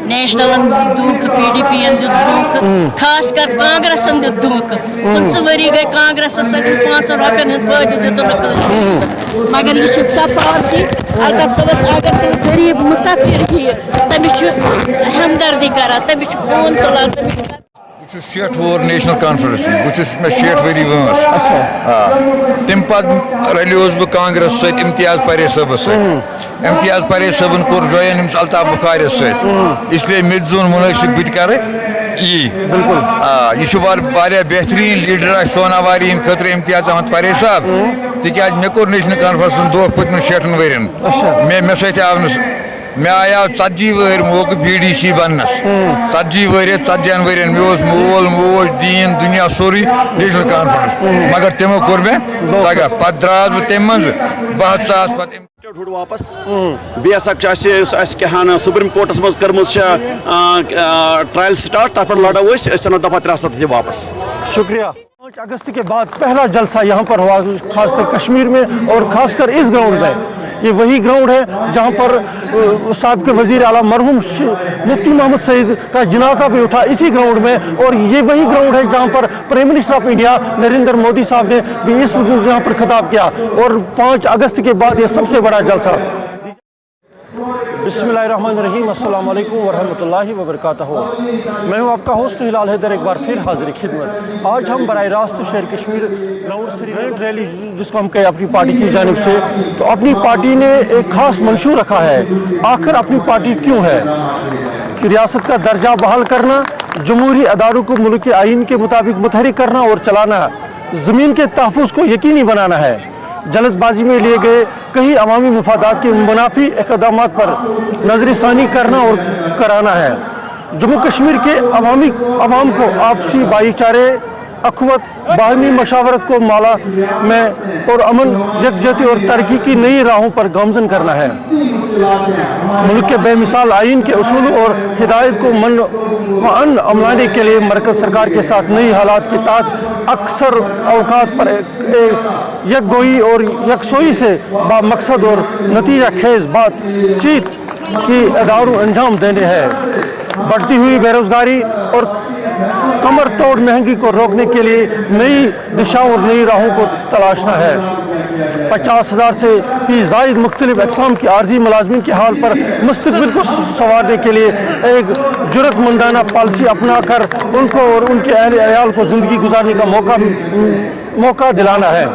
National دھوکھ PDP دھوکھ خاص کر کانگریس دھوکھ 15 ؤری گئی کانگریس سۭتۍ 5 رۄپین ہُنٛد فٲیدٕ دِتُن نہٕ کٲنٛسہِ مگر یہِ چھِ سۄ پارٹی الطاف صٲبس اگر تٔمۍ غریٖب مُسافِر یِیہِ تٔمِس چھُ ہمدردی کران تٔمِس چھُ فون تُلان تٔمِس چھُ بہٕ چھُس 60 وُہُر نیشنل کانفرنس بہٕ چھُس مےٚ 60 ؤری وٲنٛس تمہِ پتہٕ رلیوس بہٕ کانگریس سۭتۍ امتیاز پرے صٲبس سۭتۍ امتیاز پرے صٲبن کوٚر جوین أمِس الطاف بخارِس سۭتۍ اسلیے مےٚ تہِ زون مُنٲسِب بہٕ تہِ کرٕ یی یہِ چھُ واریاہ بہتریٖن لیٖڈر اَسہِ سوناواری ہِنٛدِ خٲطرٕ امتیاز احمد پرے صٲب تِکیازِ مےٚ کوٚر نیشنل کانفرنسن دۄہ پٔتمٮ۪ن 60 ؤرین مےٚ سۭتۍ آو نہٕ مےٚ آیاو 40 ؤہٕرۍ موقعہٕ BDC بننس 40 ؤری 40 ؤرین مےٚ اوس مول موج دیٖن دُنیا سورُے نیشنل کانفرنس مگر تِمو کوٚر مےٚ دگا پتہٕ درٛاس بہٕ تمہِ منٛزٕ 200 ساس پتہٕ واپس بیٚیہِ ہسا چھِ اَسہِ کیٛاہ سپریم کورٹس منٛز کٔرمٕژ چھےٚ ٹرایل سٹارٹ تتھ پٮ۪ٹھ لڑو أسۍ اَنو دفعہ 63 تہِ واپس شکریہ 5 اگست کے بعد پہلا جلسہ یہاں پر ہوا خاص کر کشمیر میں اور خاص کر اس گراؤنڈ میں یہ وہی گراؤنڈ ہے جہاں پر سابق وزیر اعلیٰ مرحوم مفتی محمد سعید کا جنازہ بھی اٹھا اسی گراؤنڈ میں اور یہ وہی گراؤنڈ ہے جہاں پر prime minister of India Narendra Modi صاحب نے بھی اس وقت یہاں پر خطاب کیا اور 5 اگست کے بعد یہ سب سے بڑا جلسہ بسم اللہ الرحمن الرحیم السلام علیکم ورحمۃ اللہ وبرکاتہ میں ہوں آپ کا ہوسٹ ہلال حیدر ایک بار پھر حاضر خدمت آج ہم براہ راست شہر کشمیر گراؤنڈ سے ریلی جس کو ہم کہیں اپنی پارٹی کی جانب سے تو اپنی پارٹی نے ایک خاص منشور رکھا ہے آخر اپنی پارٹی کیوں ہے کہ ریاست کا درجہ بحال کرنا جمہوری اداروں کو ملک کے آئین کے مطابق متحرک کرنا اور چلانا زمین کے تحفظ کو یقینی بنانا ہے جلد بازی میں لیے گئے کئی عوامی مفادات کے منافی اقدامات پر نظر ثانی کرنا اور کرانا ہے جموں کشمیر کے عوام کو آپسی بھائی چارے اخوت باہمی مشاورت کو مالا میں اور امن یکجہتی اور ترقی کی نئی راہوں پر گامزن کرنا ہے ملک کے بے مثال آئین کے اصول اور ہدایت کو من عملانے کے لیے مرکز سرکار کے ساتھ نئی حالات کے تحت اکثر اوقات پر یکگوئی اور یکسوئی سے با مقصد اور نتیجہ خیز بات چیت کی اداروں انجام دینے ہیں بڑھتی ہوئی بے روزگاری اور کمر توڑ مہنگی کو روکنے کے لیے نئی دشاؤں اور نئی راہوں کو تلاشنا ہے 50,000 سے بھی زائد مختلف اقسام کی عارضی ملازمین کے حال پر مستقبل کو سنوارنے کے لیے ایک جرأت مندانہ پالیسی اپنا کر ان کو اور ان کے اہل عیال کو زندگی گزارنے کا موقع دلانا ہے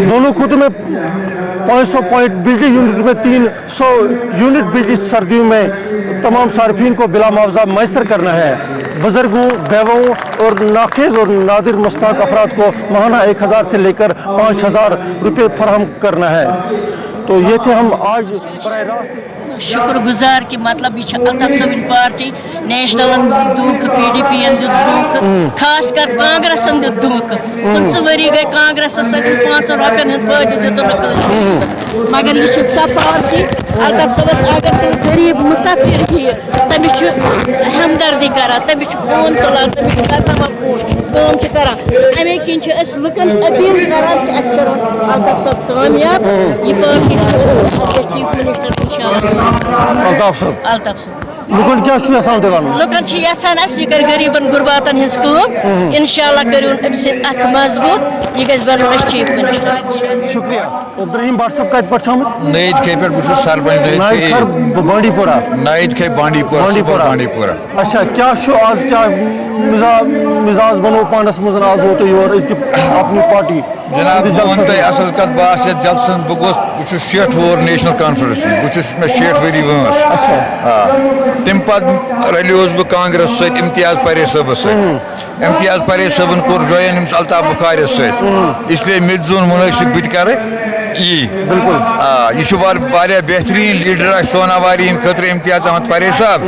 دونوں خطوں میں 500 پوائنٹ بجلی یونٹ میں 300 یونٹ بجلی سردیوں میں تمام صارفین کو بلا معاوضہ میسر کرنا ہے بزرگوں بیواؤں اور ناخیز اور نادر مستحق افراد کو ماہانہ 1,000 سے لے کر 5,000 روپے فراہم کرنا ہے تو یہ تھے ہم آج براہ راست شکر گزار کہ مطلب یہ الطاف صٲبٕنۍ پارٹی نیشنل دھوکھ PDP دھوکھ خاص کر کانگریس دھوکھ 15 ؤری گئی کانگریس سۭتۍ 5 رۄپین ہُنٛد فٲیدٕ دِتُن نہٕ کٲنٛسہِ مگر یہِ چھِ سۄ پارٹی الطاف صٲبس اگر تٔمۍ غریٖب مُسافِر یِیہِ تٔمِس چھُ ہمدردی کران تٔمِس چھُ فون تُلان تٔمِس چھُ کرناوان فون کٲم چھِ کران اَمے کِنۍ چھِ أسۍ لُکن أپیٖل کران کہِ اَسہِ کَرون الطاف صٲب کامیاب یہِ پارٹی چھِ چیف منسٹر اِنشاءاللہ الطاف صاحب لُکن کیٛاہ چھُ یژھان تُہۍ وَنُن لُکن چھِ یژھان اَسہِ یہِ کَرِ غریٖبن غُرباتن ہٕنٛز کٲم اِنشاءاللہ کٔرِہُن أمۍ سٕنٛدۍ اَتھٕ مضبوٗط یہِ گژھِ بَنُن اَسہِ چیف منسٹر شکریہ عبدالرحیم بٹ صٲب کتہِ پٮ۪ٹھ چھِ آمٕتۍ نٲیِد کھے پٮ۪ٹھ بہٕ چھُس سرپنچ بانڈی پورہ نٲیِد کھے بانڈی پورہ اچھا کیا چھُ آز کیا مزاج بنو پانس منٛز آز ووت یور أزکہِ اپنی پارٹی جناب بہٕ وَنہٕ تۄہہِ اَصٕل کَتھ بہٕ آسہٕ یَتھ جلسن بہٕ چھُس 60 وُہُر نیشنل کانفرنس بہٕ چھُس مےٚ 60 ؤری وٲنٛس تمہِ پتہٕ رلیوس بہٕ کانگریس سۭتۍ امتیاز پرے صٲبس سۭتۍ امتیاز پرے صٲبن کوٚر جوین أمِس الطاف بخارِس سۭتۍ اسلیے مےٚ تہِ زون مُنٲسِب بہٕ تہِ کرٕ یی یہِ چھُ واریاہ بہتریٖن لیٖڈر اَسہِ سوناواری ہِنٛدِ خٲطرٕ امتیاز احمد پرے صٲب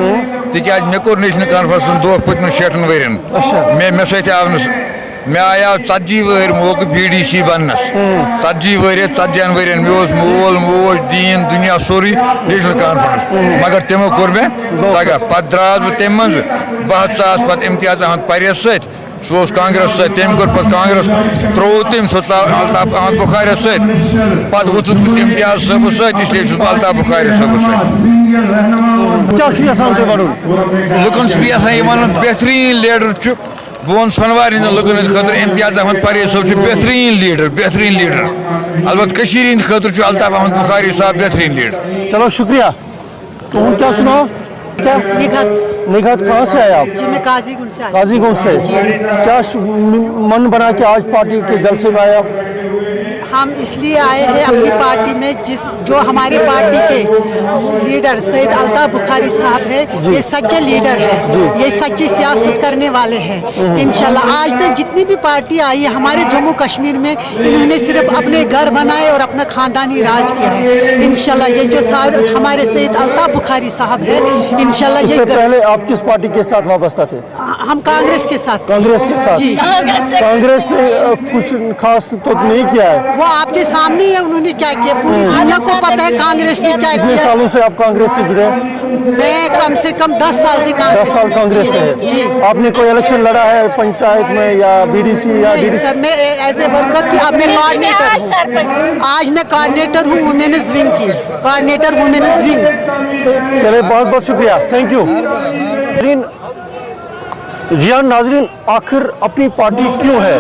تِکیازِ مےٚ کوٚر نیشنل کانفرنسن دۄہ پٔتمٮ۪ن 60 ؤرین مےٚ سۭتۍ آو نہٕ مےٚ آیاو 40 ؤہٕرۍ موقعہٕ BDC بننس 40 ؤری 40 ؤرین مےٚ اوس مول موج دیٖن دُنیا سورُے نیشنل کانفرنس مگر تِمو کوٚر مےٚ دگا پتہٕ درٛاس بہٕ تمہِ منٛزٕ 200 ساس پتہٕ امتیاز احمد پرے سۭتۍ सह कांग्रेस तम कोर पे कांग्रेस त्रो तम अल्ताफ अहमद बुखारी सत वुचुस इम्तियाज साहब इसलिए बह अल्ताफ बुखारी साहब लुकन वन बेहतरीन लीडर बह वन सनवार लुकन खतर इम्तियाज अहमद परेज साहब बेहतरीन लीडर अलबत् खतर अल्ताफ अहमद बुखारी साहब बेहतरीन लीडर। चलो शुक्रिया। तुम क्या सुनाओ? क्या निघत कहाँ से आए आप? जी मैं काजीगुंज से आई। काजीगुंज से। क्या मन बना कि आज पार्टी के जलसे में आए आप? हम इसलिए आए हैं अपनी पार्टी में जो हमारी पार्टी के लीडर सैयद अल्ताफ बुखारी साहब है, ये सच्चे लीडर है, ये सच्ची सियासत करने वाले हैं। इंशाल्लाह आज तक जितनी भी पार्टी आई है हमारे जम्मू कश्मीर में, इन्होंने सिर्फ अपने घर बनाए और अपना खानदानी राज किया है। इंशाल्लाह ये जो हमारे सैयद अल्ताफ बुखारी साहब है, इंशाल्लाह ये पहले आप किस पार्टी के साथ वाबस्ता थे? हम कांग्रेस के साथ। कांग्रेस के साथ जी। कांग्रेस ने कुछ खास तो नहीं किया है, वो आपके सामने है उन्होंने क्या किया, पूरी दुनिया को पता है कांग्रेस ने क्या कितने किया। सालों से आप कांग्रेस से जुड़े? मैं कम से कम 10 साल से 10 साल कांग्रेस से है। जी। आपने कोई इलेक्शन लड़ा है पंचायत में या बीडीसी या नहीं सर, मैं एज ए वर्कर थी, अब मैं कोऑर्डिनेटर हूँ। आज मैं कोऑर्डिनेटर हूँ वुमेन्स विंग की, कोऑर्डिनेटर वुमेन्स विंग। चले बहुत बहुत शुक्रिया, थैंक यू। जी हाँ नाजरीन, आखिर अपनी पार्टी क्यों है,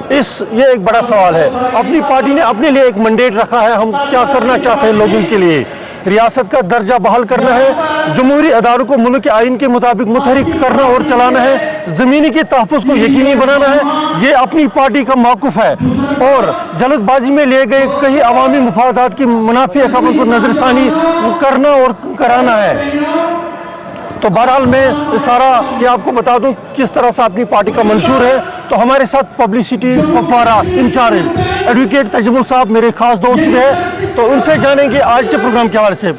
ये एक बड़ा सवाल है। अपनी पार्टी ने अपने लिए एक मैंडेट रखा है, हम क्या करना चाहते हैं लोगों के लिए। रियासत का दर्जा बहाल करना है, जमहूरी अदारों को मुल्क के आइन के मुताबिक मुतहरिक करना और चलाना है, ज़मीनी के तहफ़्फ़ुज़ को यकीनी बनाना है। ये अपनी पार्टी का मौक़िफ़ है और जल्दबाजी में लिए गए कई अवामी मुफादात की मुनाफी खबर को नज़रसानी करना और कराना है। तो बहरहाल मैं सारा ये आपको बता दूं किस तरह से अपनी पार्टी का मंशूर है। तो हमारे साथ पब्लिसिटी फवारा इंचार्ज एडवोकेट तजमुल साहब मेरे खास दोस्त भी हैं, तो उनसे जानेंगे आज के प्रोग्राम के हवाले से।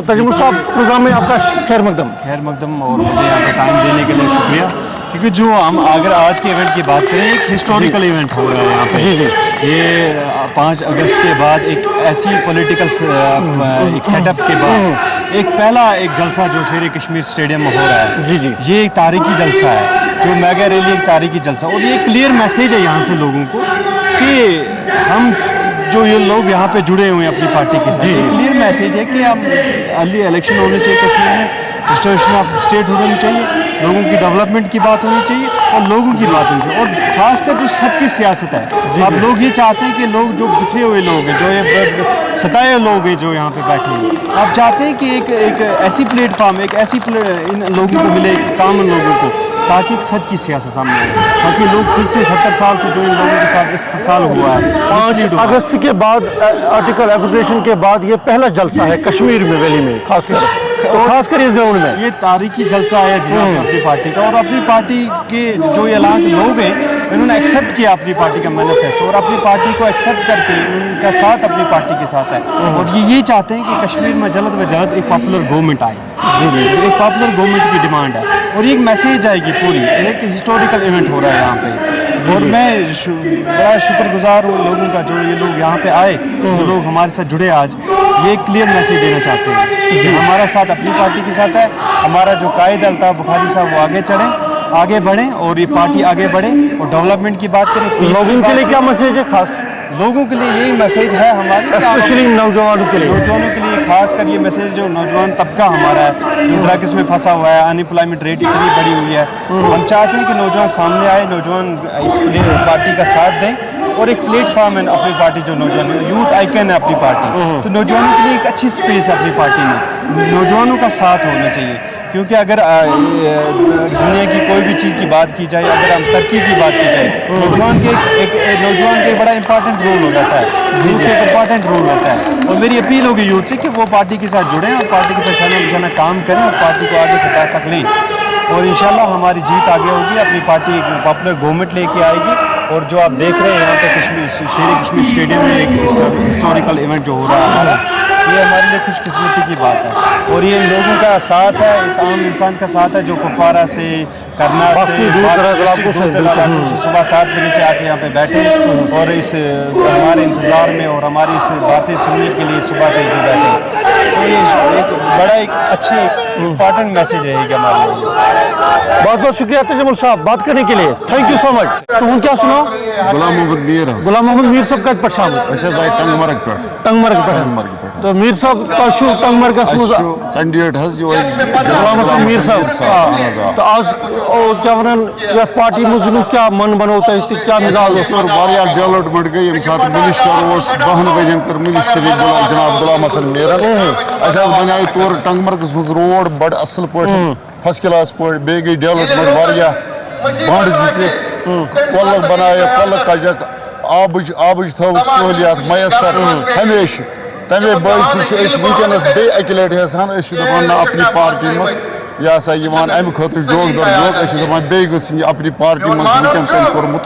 तजमुल साहब, प्रोग्राम में आपका खैर मकदम। और मुझे यहाँ पर टाइम देने के लिए शुक्रिया, क्योंकि जो हम अगर आज के इवेंट की बात करें, एक हिस्टोरिकल इवेंट हो रहा है यहाँ पे। ये 5 अगस्त के बाद एक ऐसी पॉलिटिकल एक सेटअप के बाद एक पहला एक जलसा जो शेर कश्मीर स्टेडियम में हो रहा है। ये एक तारीखी जलसा है, जो मेगा रैली एक तारीखी जलसा, और ये क्लियर मैसेज है यहाँ से लोगों को कि हम जो ये लोग यहाँ पे जुड़े हुए हैं अपनी पार्टी के साथ, क्लियर मैसेज है कि हम अर्ली इलेक्शन होने चाहिए कश्मीर में, रिस्टोरेशन ऑफ स्टेट होनी चाहिए, लोगों की डेवलपमेंट की बात होनी चाहिए और लोगों की बात होनी चाहिए, और खासकर जो सच की सियासत है। अब लोग ये चाहते हैं कि लोग जो बिखरे हुए लोग हैं, जो ये सताए लोग हैं जो यहाँ पे बैठे हैं, आप चाहते हैं कि एक ऐसी प्लेटफार्म, एक ऐसी इन लोगों को मिले, कॉमन लोगों को, ताकि एक सच की सियासत सामने आए, ताकि लोग फिर से 70 साल से जो इन लोगों के साथ इस्तेसाल हुआ है। 5 अगस्त के बाद आर्टिकल एप्लीकेशन के बाद ये पहला जलसा है कश्मीर में, वैली में खासकर इस ग्राउंड में। ये तारीखी जलसा है जिन्होंने अपनी पार्टी का, और अपनी पार्टी के जो ये लोग हैं इन्होंने एक्सेप्ट किया अपनी पार्टी का मैनिफेस्टो, और अपनी पार्टी को एक्सेप्ट करके उनका साथ अपनी पार्टी के साथ है, और ये चाहते हैं कि कश्मीर में जल्द व जल्द एक पॉपुलर गवर्नमेंट आए। एक पॉपुलर गवर्नमेंट की डिमांड है, और एक मैसेज आएगी पूरी, एक हिस्टोरिकल इवेंट हो रहा है यहाँ पे। और मैं बड़ा शुक्रगुजार हूँ लोगों का, जो ये लोग यहाँ पे आए, जो लोग हमारे साथ जुड़े आज, ये क्लियर मैसेज देना चाहते हैं कि हमारा साथ अपनी पार्टी के साथ है। हमारा जो कायद अल्ताफ बुखारी साहब वो आगे बढ़ें और ये पार्टी आगे बढ़े और डेवलपमेंट की बात करें। लोगों के लिए क्या मैसेज है खास? लोगों के लिए यही मैसेज है हमारी, स्पेशली नौजवानों के लिए खास कर ये मैसेज, जो नौजवान तबका हमारा है जो ड्रग्स में फंसा हुआ है, अनएम्प्लॉयमेंट रेट इतनी बढ़ी हुई है, हम चाहते हैं कि नौजवान सामने आए, नौजवान इस पार्टी का साथ दें, और एक प्लेटफॉर्म है अपनी पार्टी, जो नौजवान यूथ आइकन है अपनी पार्टी, तो नौजवानों के लिए एक अच्छी स्पेस है अपनी पार्टी में, नौजवानों का साथ होना चाहिए। क्योंकि अगर दुनिया की कोई भी चीज़ की बात की जाए, अगर हम तरक्की की बात की जाए, नौजवान के बड़ा इंपॉर्टेंट रोल हो जाता है, यूथ का एक इंपॉर्टेंट रोल होता है। और मेरी अपील होगी यूथ से कि वो पार्टी के साथ जुड़ें और पार्टी के साथ शाना काम करें और पार्टी को आगे सतह तक लें, और इंशाल्लाह हमारी जीत आगे होगी। अपनी पार्टी एक पॉपुलर गवर्नमेंट लेके आएगी, और जो आप देख रहे हैं यहाँ पे शेर कश्मीर स्टेडियम में एक हिस्टोरिकल इवेंट जो हो रहा है हमारा, ये हमारे लिए खुशकिस्मती की बात है। और ये लोगों का साथ है, इस आम इंसान का साथ है जो कुपवारा से, करनाल से, सुबह 7 बजे से आके यहाँ पे बैठे और इस हमारे इंतज़ार में और हमारी इस बातें सुनने के लिए सुबह से जो बैठे। तो ये एक बड़ा एक अच्छी इम्पॉर्टेंट मैसेज रहेगा हमारे लिए। बहुत बहुत शुक्रिया तजमुल साहब बात करने के लिए, थैंक यू सो मच। तो क्या सुनो? गुलाम मोहम्मद मीर गुलाम मोहम्मद मीर साहब कत पे शामिल? टंगमर्ग पे टंगमर्ग पे। तो मीर साहब तशु टंगमर्गस मुझ कैंडिडेट हज जो गुलाम मोहम्मद मीर साहब। तो आज क्या वनन या पार्टी मुझनु क्या मन बनोता है, क्या मिजाज हो? वारिया डेवलपमेंट गई यम साथ मिनिस्टर ओस 12 वन कर मिनिस्टर जनाब गुलाम हसन मीरन अस बनाए तौर टंगमर्गस मज रोड बड़ असल पे फर्स्ट क्लास पे बे गई डेवलपमेंट वारिया बंड दिते कोल बनाए कोल कजक आबज थव सहूलियत मैसर हमेशा तमे बायस वनकस बे अक लट यहान दपान अपनी पार्टी मज यह सा अमि खतर जोग दर जोग दपान बे गई अपनी पार्टी मज वनकन तम कोर्मुत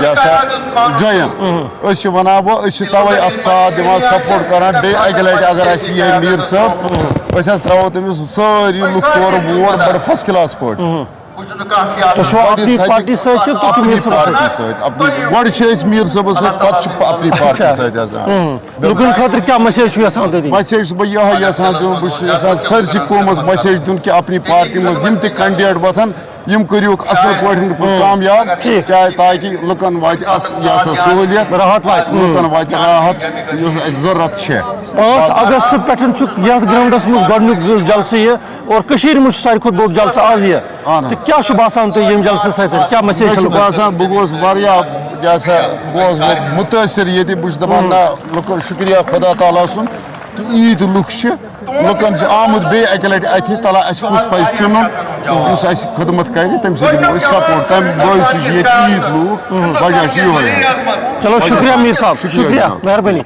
यह सा जयन वन वो तवे अत साथ दिवान सपोर्ट करान बे अक लट अगर यह मीर साहब त्रो तमिस सारी लुक तौर वोट बड़ फर्स्ट क्लास पे अपनी पार्टी मीर साहब अपनी पार्टी लुकन खतर क्या मैसेज मैसेज बह यह सरसी कौमस मैसेज दिन कि अपनी पार्टी मज कैंडिडेट वथन यम करू असल पे कामयाब क्या ताकि लुकन वात सहूलियत लुकन वात राहत जरूरत 5 अगस्त पे ग्राउंडस मज गडनुक जलसे यह और मज सारे खुद बोड जलसा आज यह क्या बासान तो यम जलसे क्या मैसेज बासान बह गोस गोस मुतासर ये बह दपान लुकन शुक्रिया खुदा ताला सुन कि ईद लुक लुकन आमुत बे अक लट अथ तला अस कुछ पे चुन खदमत कर तम सपोर्ट तम बस ये ईद लूक वजह चलो शुक्रिया मीर साहब, शुक्रिया मेहरबानी।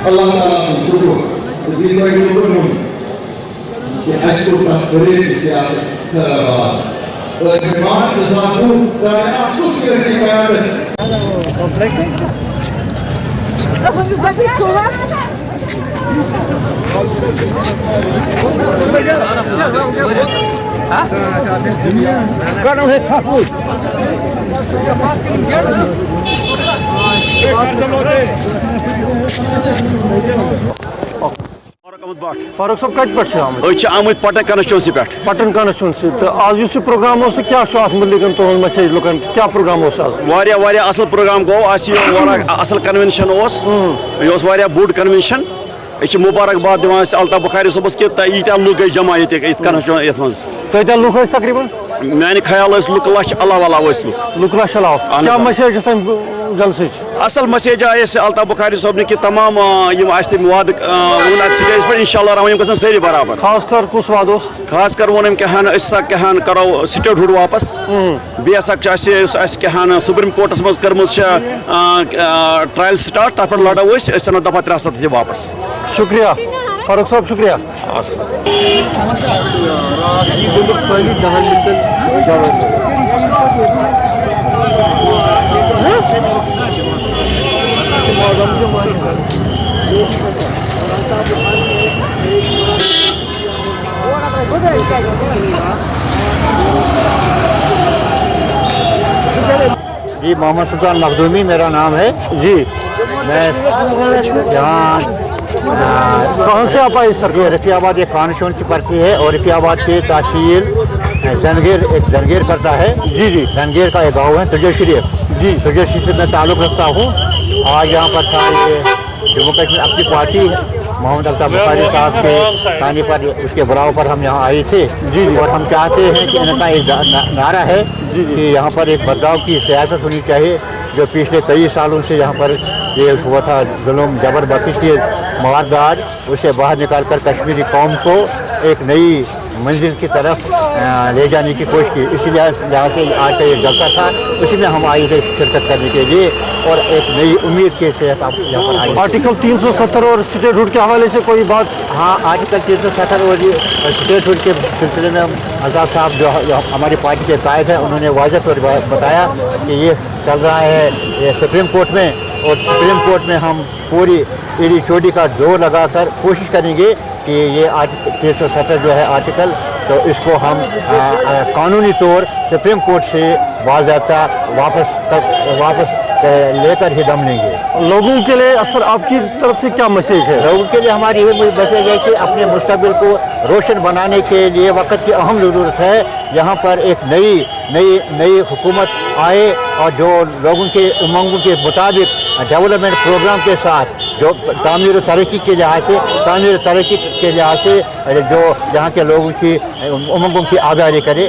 Allah Taala syukur begitu itu pun कि अशकों का फरीक सियासत कर रहा है और बीमार तजाकू का अफसोस कैसे बयान है फारूक साहब कत पे आमुत पटन कॉन्स्टिट्यूंसी पे पटन कॉन्स्टिट्यूंसी तो आज प्रोग्राम क्या मुतलिक तुम मैसेज लुकन क्या प्रोग्राम वारिया असल प्रोग्राम गो असल कन्वेंशन यह बोड़ कन्वेंशन ये मुबारकबाद दिवान अल्ताफ बुखारी सबस कि यीत्या लुक गई जमा ये मज कत लुक तकरीबन माने ख्याल लुक लक्ष अलाव लुक लक्ष अलाव क्या मैसेज जलसे असल मैसेज आए अल्ताफ बुखारी साहब ने कि तमाम तम वाद स्टेज पे इंशाल्लाह रहमान गन सारी बराबर खासकर कुछ वाद खास कर वोन कहन कहन करो स्टेटहुड वापस बेस कहन सुप्रीम कोर्टस मज कर्म ट्रायल स्टार्ट तथ पे लड़ो दफा 63 वापस शुक्रिया फारूक साहब शुक्रिया जी मोहम्मद सुल्तान मखदूमी मेरा नाम है जी। मैं यहाँ कहाँ से आप आए सर? रफियाबाद एक कॉन्स्टिट्यूंसी पर्ची है और रफियाबाद की तहसील जंगीर एक जंगीर करता है। जी जी जंगीर का एक गाँव है तुर्जे शरीफ। जी तुर्जे शरीफ से मैं ताल्लुक़ रखता हूँ। आज यहाँ पर था ये जम्मू कश्मीर अपनी पार्टी मोहम्मद अल्ताफ बुखारी साहब के खाने पर उसके बुलाव पर हम यहाँ आए थे। जी जी। और हम चाहते हैं कि इनका एक नारा है कि यहाँ पर एक बदलाव की सियासत होनी चाहिए। जो पिछले कई सालों से यहाँ पर ये हुआ था जुल्म जबरदस्ती की वारदात, उसे बाहर निकाल कर कश्मीरी कौम को एक नई मंजिल की तरफ ले जाने की कोशिश की। इसीलिए यहाँ से आज का ये जलसा था, उसी में हम आए थे शिरकत करने के लिए और एक नई उम्मीद के साथ आप यहाँ पर आए। आर्टिकल 370 और स्टेटहुड के हवाले से कोई बात? हाँ, आर्टिकल 370 और स्टेटहुड के सिलसिले में अल्ताफ साहब जो हमारी पार्टी के कायद हैं, उन्होंने वाज़ह तौर पर बताया कि ये चल रहा है ये सुप्रीम कोर्ट में, और सुप्रीम कोर्ट में हम पूरी एड़ी चोटी का जोर लगाकर कोशिश करेंगे कि ये आर्टिकल 370 जो है आर्टिकल, तो इसको हम कानूनी तौर सुप्रीम कोर्ट से बाज़ाब्ता वापस लेकर ही दम लेंगे। लोगों के लिए असल आपकी तरफ से क्या मैसेज है? लोगों के लिए हमारी यही मैसेज है कि अपने मुस्तकबिल को रोशन बनाने के लिए वक्त की अहम ज़रूरत है। यहाँ पर एक नई हुकूमत आए और जो लोगों के उमंगों के मुताबिक डेवलपमेंट प्रोग्राम के साथ जो तामीर तरक्की के लिहाज से जो यहाँ के लोगों की उमंगों की आबादी करे।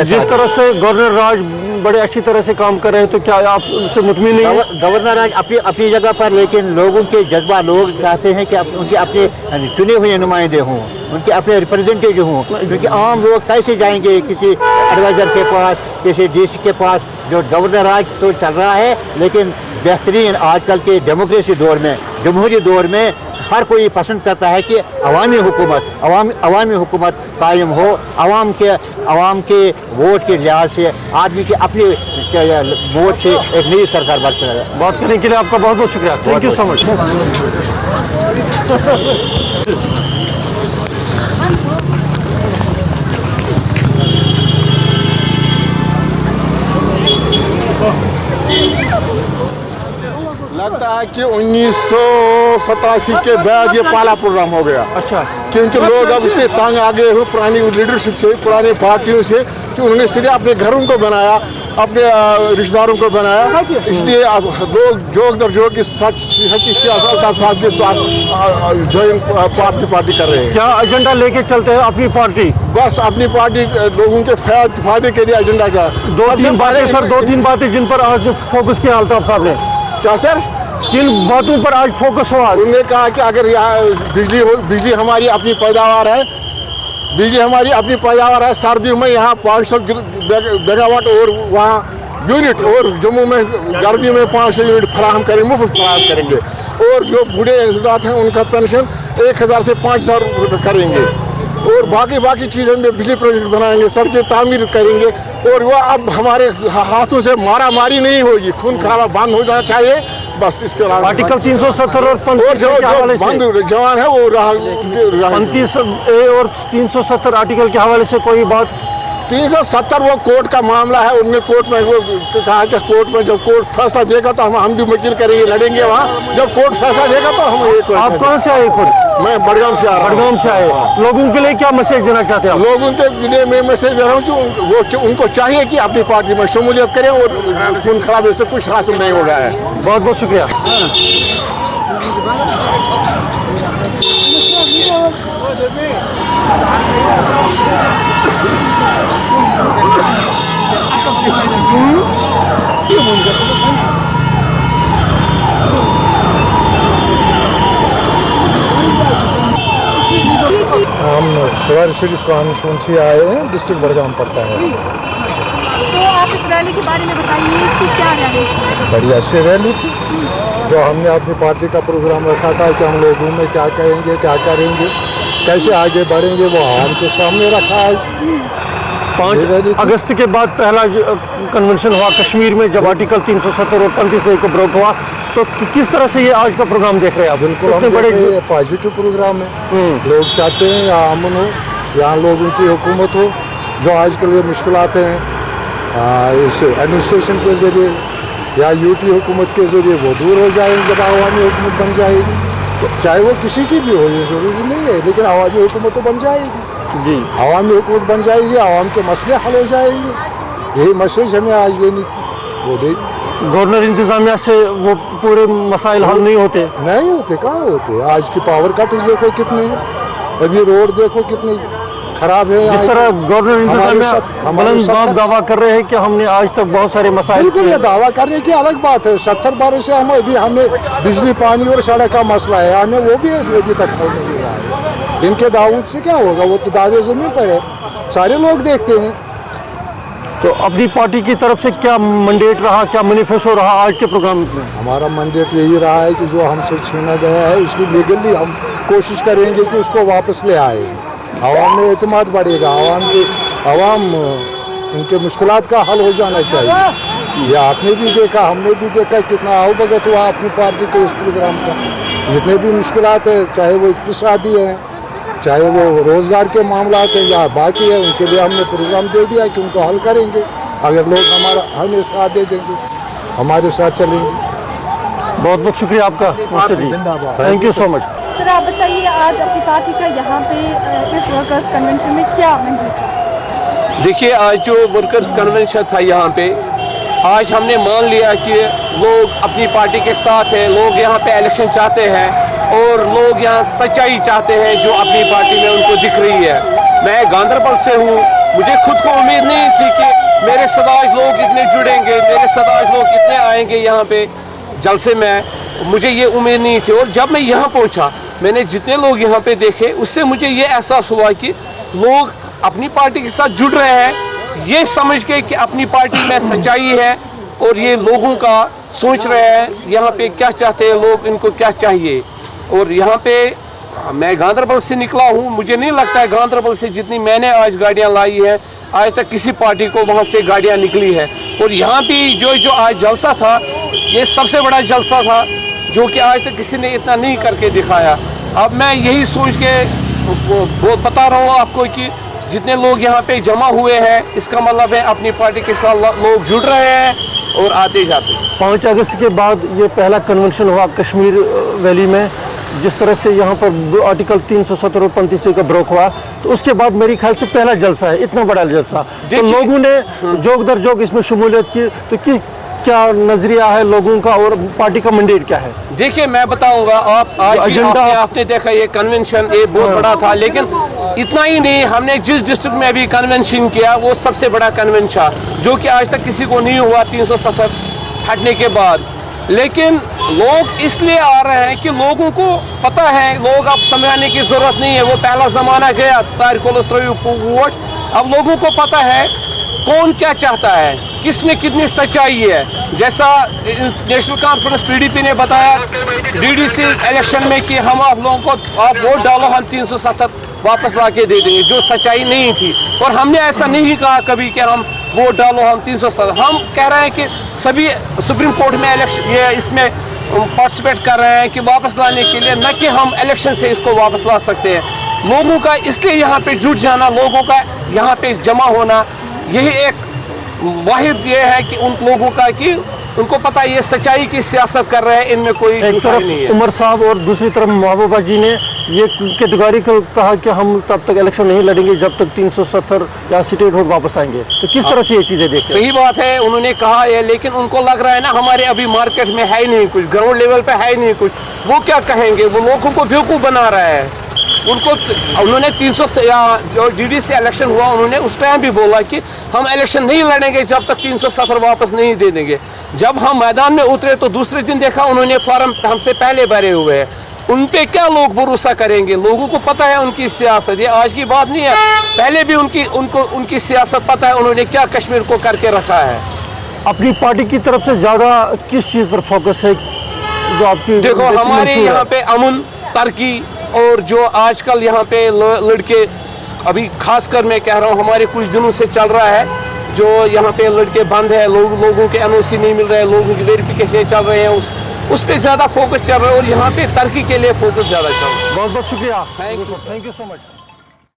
जिस तरह से गवर्नर राज बड़े अच्छी तरह से काम कर रहे हैं, तो क्या आप उससे मुतमिन नहीं हैं? गवर्नर राज अपनी जगह पर, लेकिन लोगों के जज्बा, लोग चाहते हैं कि उनके अपने चुने हुए नुमाइंदे हों, उनके अपने रिप्रेजेंटेटिव हों। क्योंकि आम लोग कैसे जाएंगे किसी एडवाइज़र के पास, किसी डीसी के पास? जो गवर्नर राज तो चल रहा है, लेकिन बेहतरीन आजकल के डेमोक्रेसी दौर में, जमहूरी दौर में हर कोई पसंद करता है कि अवामी हुकूमत कायम हो। आवाम के वोट के लिहाज से, आदमी के अपने वोट से एक नई सरकार बन सके। बात करने के लिए आपका बहुत बहुत शुक्रिया। Thank you so much. लगता है कि 1987 के बाद ये पहला प्रोग्राम हो गया। अच्छा। क्योंकि लोग अब इतने तंग आ गए हुए पुरानी लीडरशिप से, पुरानी पार्टियों से, कि उन्होंने सिर्फ अपने घरों को बनाया, अपने रिश्तेदारों को बनाया। इसलिए अब लोग जोग दर जोग की सच्ची सियासत साहब के ज्वाइन पार्टी कर रहे हैं। क्या एजेंडा लेके चलते हैं अपनी पार्टी? बस अपनी पार्टी लोगों के फायदे के लिए एजेंडा का दो तीन बातें जिन पर आज फोकस किया अल्ताफ साहब ने। क्या सर? किन बातों पर आज फोकस हुआ? उन्होंने कहा कि अगर यहाँ बिजली हमारी अपनी पैदावार है, सर्दियों में यहाँ 500 मेगावाट और वहाँ यूनिट, और जम्मू में गर्मियों में 500 यूनिट फराहम करेंगे, मुफ्त फराहम करेंगे। और जो बूढ़े हजरात हैं उनका पेंशन 1000 से 5000 करेंगे। और बाकी चीज़ें में बिजली प्रोजेक्ट बनाएंगे, सड़कें तामीर करेंगे। और वो अब हमारे हाथों से मारा मारी नहीं होगी, खून खराबा बंद हो जाना चाहिए। बस इसके अलावा आर्टिकल 370 और जो बंद जवान है वो 35 और 370 आर्टिकल के हवाले से कोई बात? 370 वो कोर्ट का मामला है। उनने कोर्ट में वो कहा कि कोर्ट में जब कोर्ट फैसला देगा तो हम भी वकील करेंगे, लड़ेंगे वहाँ। जब कोर्ट फैसला देगा तो हम आप कहाँ से आए खुद? मैं बड़गाम से आ रहा हूँ। बड़गाम से आए। लोगों के लिए क्या मैसेज देना चाहते हैं? लोगों के लिए मैं मैसेज दे रहा हूँ कि उनको चाहिए कि अपनी पार्टी में शमूलियत करें और खून खराबे से कुछ हासिल नहीं हो गया है। बहुत बहुत शुक्रिया। हम सवारी शरीफ कॉन्स्टिट्यूंसी आए हैं, डिस्ट्रिक्ट बड़गाम पड़ता है। तो आप इस रैली के बारे में बताइए कि क्या रैली थी? बड़ी अच्छी रैली थी। जो हमने अपनी पार्टी का प्रोग्राम रखा था कि हम लोगों में क्या करेंगे, क्या करेंगे, कैसे आगे बढ़ेंगे, वो आवाम के सामने रखा आज। 5 अगस्त के बाद पहला कन्वेंशन हुआ कश्मीर में, जब आर्टिकल 370 और 35 को ब्रोक हुआ। तो किस तरह से ये आज का प्रोग्राम देख रहे हैं आप? बिल्कुल हम बड़े पॉजिटिव प्रोग्राम है। लोग चाहते हैं यहाँ अमन हो, यहाँ लोगों की हुकूमत हो। जो आज के लिए मुश्किलात हैं इस एडमिनिस्ट्रेशन के ज़रिए या यूटी हुकूमत के ज़रिए वो दूर हो जाएंगे जब आवामी हुकूमत बन जाएगी। चाहे वो किसी की भी हो, ये ज़रूरी नहीं है, लेकिन अवामी हुकूमत तो बन जाएगी जी। अवामी हुकूमत बन जाएगी, आवाम के मसले हल हो जाएंगे। यही मैसेज हमें आज देनी थी, वो दे गवर्नर इंतजामिया से वो पूरे मसाइल हल नहीं होते। नहीं होते, कहाँ होते। आज की पावर कट्स देखो कितने हैं, अभी रोड देखो कितने खराब है। जिस तरह गवर्नर इंतजामिया बुलंद दावा कर रहे हैं कि हमने आज तक बहुत सारे मसाइल। बिल्कुल, ये दावा करने की अलग बात है। 70 बार से हमें बिजली, पानी और सड़क का मसला है, हमें वो भी अभी तक हल नहीं हुआ है। इनके दावों से क्या होगा, वो तो दावे ज़मीन पर है, सारे लोग देखते हैं। तो अपनी पार्टी की तरफ से क्या मैंडेट रहा, क्या मैनिफेस्टो रहा आज के प्रोग्राम में? हमारा मैंडेट यही रहा है कि जो हमसे छीना गया है उसकी लीगली हम कोशिश करेंगे कि उसको वापस ले आए। आवाम में एतमाद बढ़ेगा, आवाम इनके मुश्किलात का हल हो जाना चाहिए। ये आपने भी देखा, हमने भी देखा कितना आओ भगत हुआ अपनी पार्टी के इस प्रोग्राम का। जितने भी मुश्किलात है, चाहे वो इक्तिसादी है, चाहे वो रोज़गार के मामला हैं या बाकी है, उनके लिए हमने प्रोग्राम दे दिया कि उनको हल करेंगे। अगर लोग हमें साथ दे देंगे, हमारे साथ चलेंगे। बहुत बहुत शुक्रिया आपका master ji, thank you so much. Sir आप बताइए, आज अपनी पार्टी का यहाँ पे इस वर्कर्स कन्वेंशन में क्या मैंडेट है? देखिए, आज जो वर्कर्स कन्वेंशन था यहाँ पे, आज हमने मान लिया कि लोग अपनी पार्टी के साथ हैं, लोग यहाँ पे इलेक्शन चाहते हैं और लोग यहाँ सच्चाई चाहते हैं जो अपनी पार्टी में उनको दिख रही है। मैं गांधरबल से हूँ, मुझे खुद को उम्मीद नहीं थी कि मेरे साथ आज लोग इतने जुड़ेंगे, मेरे साथ आज लोग इतने आएंगे यहाँ पे जलसे में, मुझे ये उम्मीद नहीं थी। और जब मैं यहाँ पहुँचा, मैंने जितने लोग यहाँ पे देखे, उससे मुझे ये एहसास हुआ कि लोग अपनी पार्टी के साथ जुड़ रहे हैं, ये समझ के कि अपनी पार्टी में सच्चाई है और ये लोगों का सोच रहे हैं यहाँ पे क्या चाहते हैं लोग, इनको क्या चाहिए। और यहाँ पे मैं गांधरबल से निकला हूँ, मुझे नहीं लगता है गांधरबल से जितनी मैंने आज गाड़ियाँ लाई है, आज तक किसी पार्टी को वहाँ से गाड़ियाँ निकली है। और यहाँ पे जो आज जलसा था, ये सबसे बड़ा जलसा था जो कि आज तक किसी ने इतना नहीं करके दिखाया। अब मैं यही सोच के बता रहा हूँ आपको कि जितने लोग यहाँ पे जमा हुए हैं, इसका मतलब है अपनी पार्टी के साथ लोग जुड़ रहे हैं और आते जाते। 5 अगस्त के बाद ये पहला कन्वेंशन हुआ कश्मीर वैली में, जिस तरह से यहाँ पर आर्टिकल 370 और 35 का ब्रोक हुआ, तो उसके बाद मेरे ख्याल से पहला जलसा है, इतना बड़ा जलसा। तो लोगों ने जोग दर जोग इसमें शमूलियत की, तो क्या नजरिया है लोगों का और पार्टी का मैंडेट क्या है? देखिए, मैं बताऊंगा, आप आज आपने देखा ये कन्वेंशन ये बहुत बड़ा था, लेकिन इतना ही नहीं, हमने जिस डिस्ट्रिक्ट में अभी कन्वेंशन किया वो सबसे बड़ा कन्वेंशन जो कि आज तक किसी को नहीं हुआ 370 हटने के बाद। लेकिन लोग इसलिए आ रहे हैं कि लोगों को पता है, लोग अब समझाने की जरूरत नहीं है, वो पहला जमाना गया, वोट। अब लोगों को पता है कौन क्या चाहता है, किस में कितनी सच्चाई है। जैसा नेशनल कॉन्फ्रेंस PDP ने बताया DDC इलेक्शन में कि हम आप लोगों को आप वोट डालो, हम 370 वापस ला के दे देंगे, जो सच्चाई नहीं थी। और हमने ऐसा नहीं कहा कभी कि हम वोट डालो हम 370, हम कह रहे हैं कि सभी सुप्रीम कोर्ट में इलेक्शन ये इसमें पार्टिसिपेट कर रहे हैं कि वापस लाने के लिए, न कि हम इलेक्शन से इसको वापस ला सकते हैं। लोगों का इसलिए यहाँ पे जुट जाना, लोगों का यहाँ पे जमा होना, यही एक वाहिद ये है कि उन लोगों का कि उनको पता ये सच्चाई की सियासत कर रहे हैं, इनमें कोई एक तरफ नहीं है। उमर साहब और दूसरी तरफ महबूबा जी ने ये कैटेगरी को कहा कि हम तब तक इलेक्शन नहीं लड़ेंगे जब तक 370 या स्टेट वोट वापस आएंगे। तो किस तरह से ये चीज़ें देखते हैं? सही बात है, उन्होंने कहा है, लेकिन उनको लग रहा है ना हमारे अभी मार्केट में है ही नहीं कुछ, ग्राउंड लेवल पे है ही नहीं कुछ। वो क्या कहेंगे, वो लोगों को बेवकूफ़ बना रहा है। उन्होंने 300 या जो DDC इलेक्शन हुआ, उन्होंने उस टाइम भी बोला कि हम इलेक्शन नहीं लड़ेंगे जब तक 370 वापस नहीं दे देंगे। जब हम मैदान में उतरे तो दूसरे दिन देखा उन्होंने फॉर्म हमसे पहले भरे हुए हैं। उन पे क्या लोग भरोसा करेंगे? लोगों को पता है उनकी सियासत, ये आज की बात नहीं है, पहले भी उनकी सियासत पता है, उन्होंने क्या कश्मीर को करके रखा है। अपनी पार्टी की तरफ से ज़्यादा किस चीज़ पर फोकस है जो आपकी? देखो, हमारे यहाँ पे अमन, तरक्की और जो आजकल यहाँ पे लड़के, अभी खासकर मैं कह रहा हूँ हमारे कुछ दिनों से चल रहा है, जो यहाँ पे लड़के बंद है, लोगों के NOC नहीं मिल रहे हैं, लोगों की वेरिफिकेशन चल रहे हैं, उस पे ज़्यादा फोकस चल रहा है और यहाँ पे तरक्की के लिए फोकस ज़्यादा चल रहा है। बहुत बहुत शुक्रिया, थैंक यू सो मच।